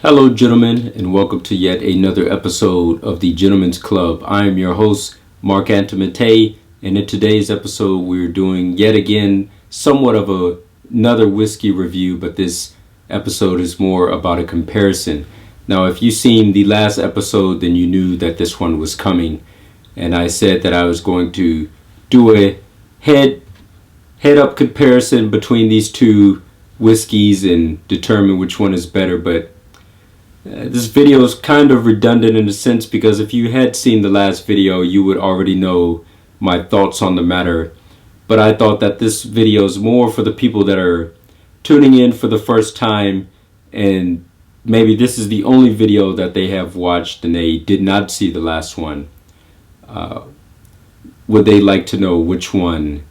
Hello, gentlemen, and welcome to yet another episode of the Gentlemen's Club. I am your host, Marc.Antomattei, and in today's episode, we're doing yet again somewhat of another whiskey review, but this episode is more about a comparison. Now, if you've seen the last episode, then you knew that this one was coming, and I said that I was going to do a head-up comparison between these two whiskeys and determine which one is better, but this video is kind of redundant in a sense because if you had seen the last video, you would already know my thoughts on the matter. But I thought that this video is more for the people that are tuning in for the first time, and maybe this is the only video that they have watched and they did not see the last one. Would they like to know which one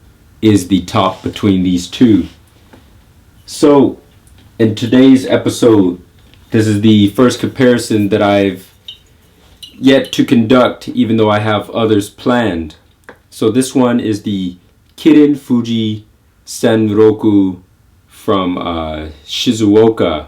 is the top between these two? So, in today's episode, this is the first comparison that I've yet to conduct, even though I have others planned. So this one is the Kirin Fuji-Sanroku from Shizuoka.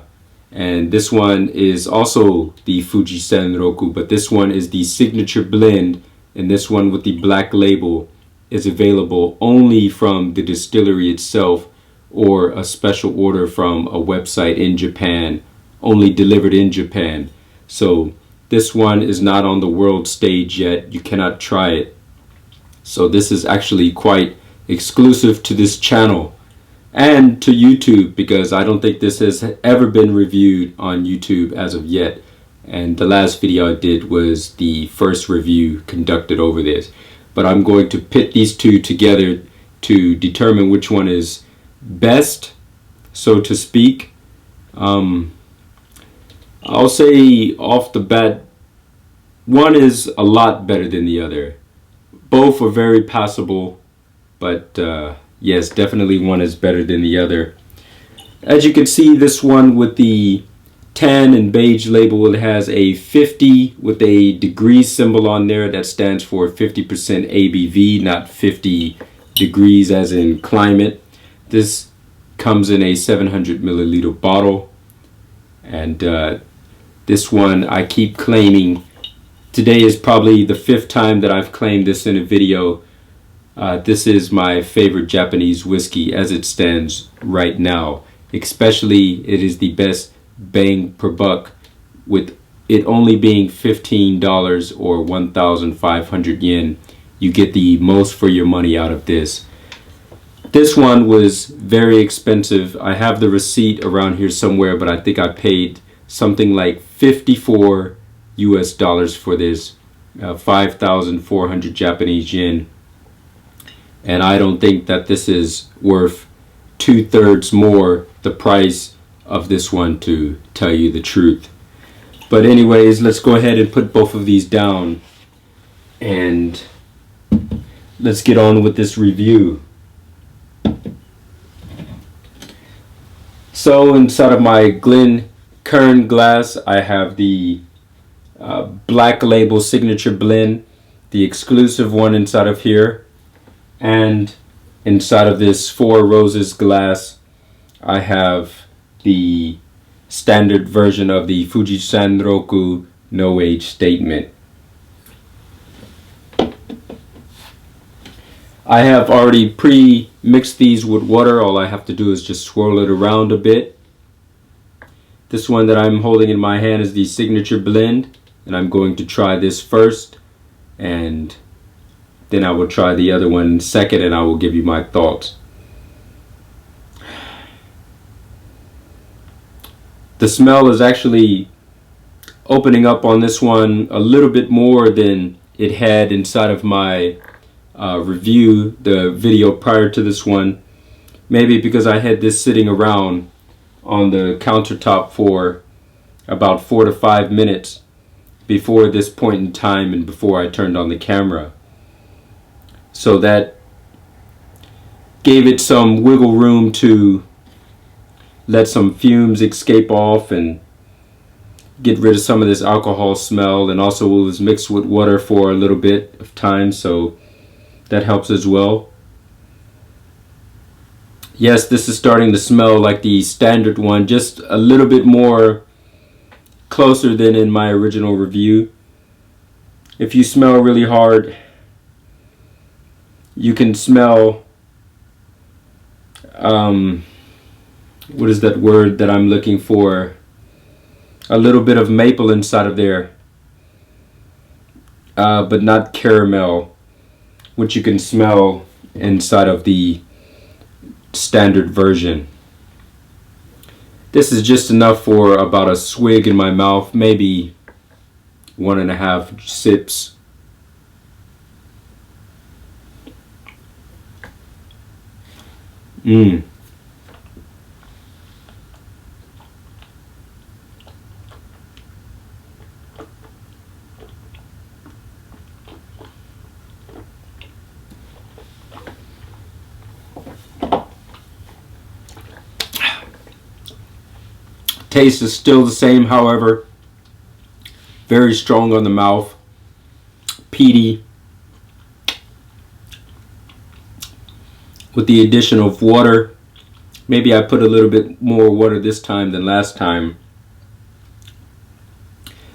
And this one is also the Fuji-Sanroku, but this one is the signature blend, and this one with the black label is available only from the distillery itself or a special order from a website in Japan, only delivered in Japan. So this one is not on the world stage yet. You cannot try it. So this is actually quite exclusive to this channel and to YouTube, because I don't think this has ever been reviewed on YouTube as of yet. And the last video I did was the first review conducted over this. But I'm going to pit these two together to determine which one is best, so to speak. I'll say off the bat, one is a lot better than the other. Both are very passable, but yes, definitely one is better than the other. As you can see, this one with the tan and beige label, it has a 50 with a degree symbol on there that stands for 50% ABV, not 50 degrees as in climate. This comes in a 700 milliliter bottle, and this one I keep claiming. Today is probably the 5th time that I've claimed this in a video. This is my favorite Japanese whiskey as it stands right now. Especially, it is the best bang per buck, with it only being $15 or 1,500 yen. You get the most for your money out of this. This one was very expensive. I have the receipt around here somewhere, but I think I paid something like $54 US for this, 5,400 Japanese yen. And I don't think that this is worth 2/3 more the price of this one, to tell you the truth. But anyways, let's go ahead and put both of these down and let's get on with this review. So inside of my Kirin glass, I have the black label signature blend, the exclusive one inside of here. And inside of this Four Roses glass, I have the standard version of the Fuji-Sanroku no age statement. I have already pre-mixed these with water. All I have to do is just swirl it around a bit. This one that I'm holding in my hand is the signature blend, and I'm going to try this first, and then I will try the other one second, and I will give you my thoughts. The smell is actually opening up on this one a little bit more than it had inside of my review, the video prior to this one. Maybe because I had this sitting around on the countertop for about 4 to 5 minutes before this point in time and before I turned on the camera. So that gave it some wiggle room to let some fumes escape off and get rid of some of this alcohol smell. And also it was mixed with water for a little bit of time, so that helps as well. Yes, this is starting to smell like the standard one, just a little bit more closer than in my original review. If you smell really hard, you can smell, what is that word that I'm looking for? A little bit of maple inside of there, but not caramel, which you can smell inside of the standard version. This is just enough for about a swig in my mouth, maybe 1.5 sips. Taste is still the same, however, very strong on the mouth, peaty, with the addition of water. Maybe I put a little bit more water this time than last time,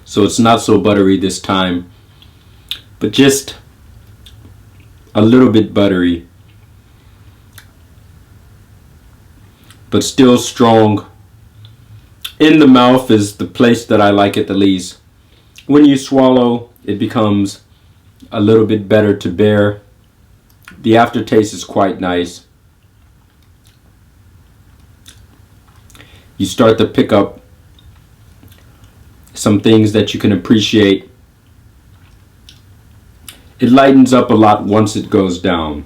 so it's not so buttery this time, but just a little bit buttery, but still strong. In the mouth is the place that I like it the least. When you swallow, it becomes a little bit better to bear. The aftertaste is quite nice. You start to pick up some things that you can appreciate. It lightens up a lot once it goes down.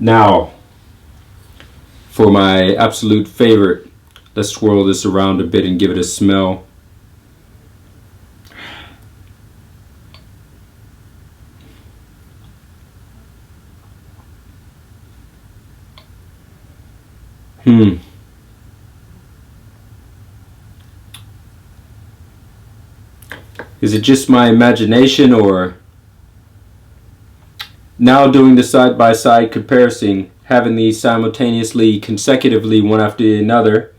Now, for my absolute favorite, let's swirl this around a bit and give it a smell. Is it just my imagination, or now doing the side-by-side comparison, having these simultaneously, consecutively, one after another,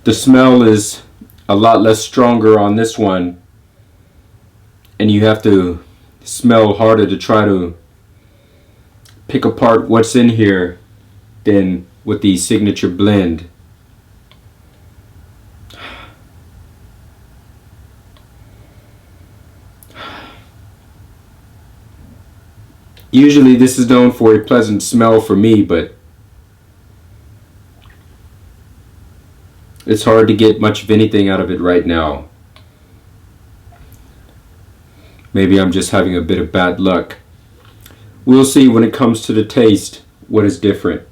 the smell is a lot less stronger on this one, and you have to smell harder to try to pick apart what's in here than with the signature blend. Usually this is known for a pleasant smell for me, but it's hard to get much of anything out of it right now. Maybe I'm just having a bit of bad luck. We'll see when it comes to the taste what is different.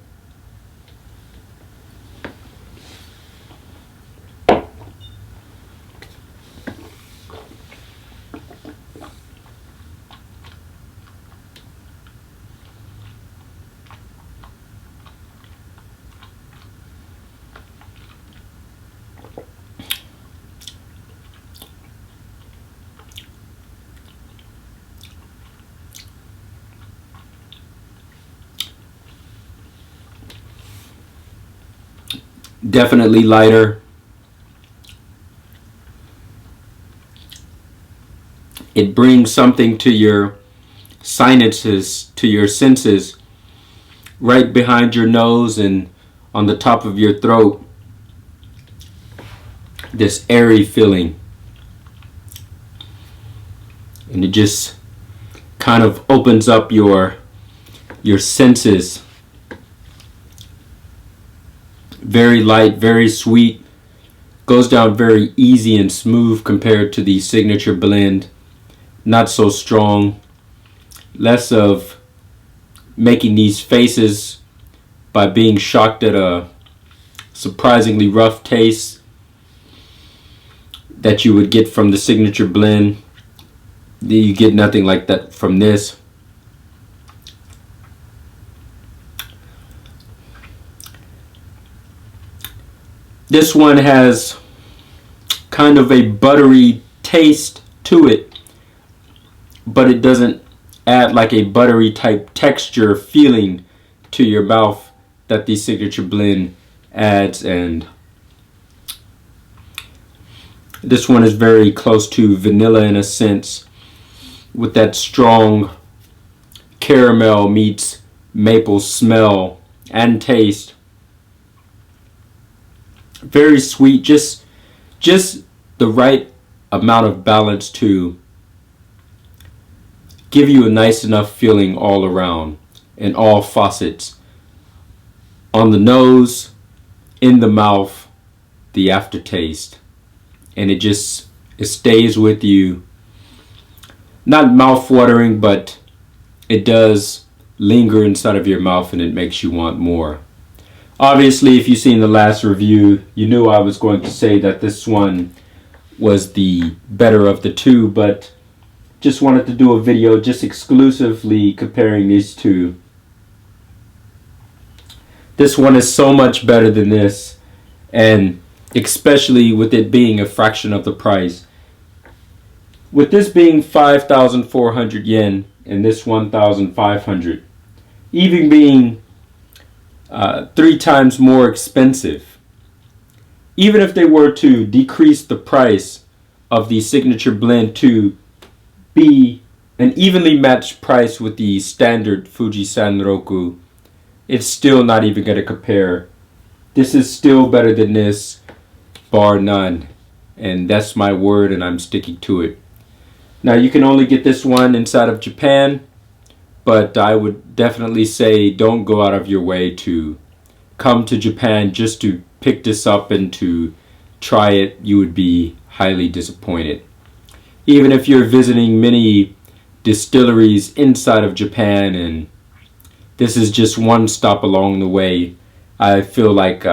Definitely lighter. It brings something to your sinuses, to your senses, right behind your nose and on the top of your throat. This airy feeling. And it just kind of opens up your senses. Very light, very sweet, goes down very easy and smooth compared to the signature blend. Not so strong, less of making these faces by being shocked at a surprisingly rough taste that you would get from the signature blend. You get nothing like that from this. This one has kind of a buttery taste to it, but it doesn't add like a buttery type texture feeling to your mouth that the signature blend adds, and this one is very close to vanilla in a sense, with that strong caramel meets maple smell and taste. Very sweet, just the right amount of balance to give you a nice enough feeling all around in all facets. On the nose, in the mouth, the aftertaste. And it stays with you. Not mouth-watering, but it does linger inside of your mouth and it makes you want more. Obviously, if you've seen the last review, you knew I was going to say that this one was the better of the two, but just wanted to do a video just exclusively comparing these two. This one is so much better than this, and especially with it being a fraction of the price. With this being 5,400 yen and this 1,500, even being 3 times more expensive. Even if they were to decrease the price of the signature blend to be an evenly matched price with the standard Fuji-Sanroku, it's still not even going to compare. This is still better than this, bar none. And that's my word, and I'm sticking to it. Now, you can only get this one inside of Japan, but I would definitely say don't go out of your way to come to Japan just to pick this up and to try it. You would be highly disappointed. Even if you're visiting many distilleries inside of Japan and this is just one stop along the way, I feel like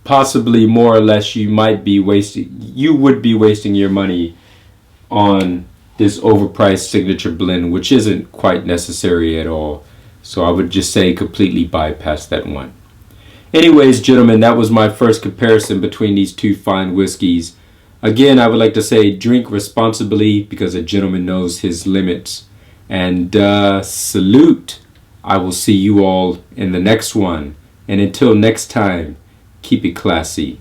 possibly more or less you would be wasting your money on this overpriced signature blend, which isn't quite necessary at all. So I would just say completely bypass that one. Anyways, gentlemen, that was my first comparison between these two fine whiskeys. Again, I would like to say drink responsibly because a gentleman knows his limits. And salute. I will see you all in the next one. And until next time, keep it classy.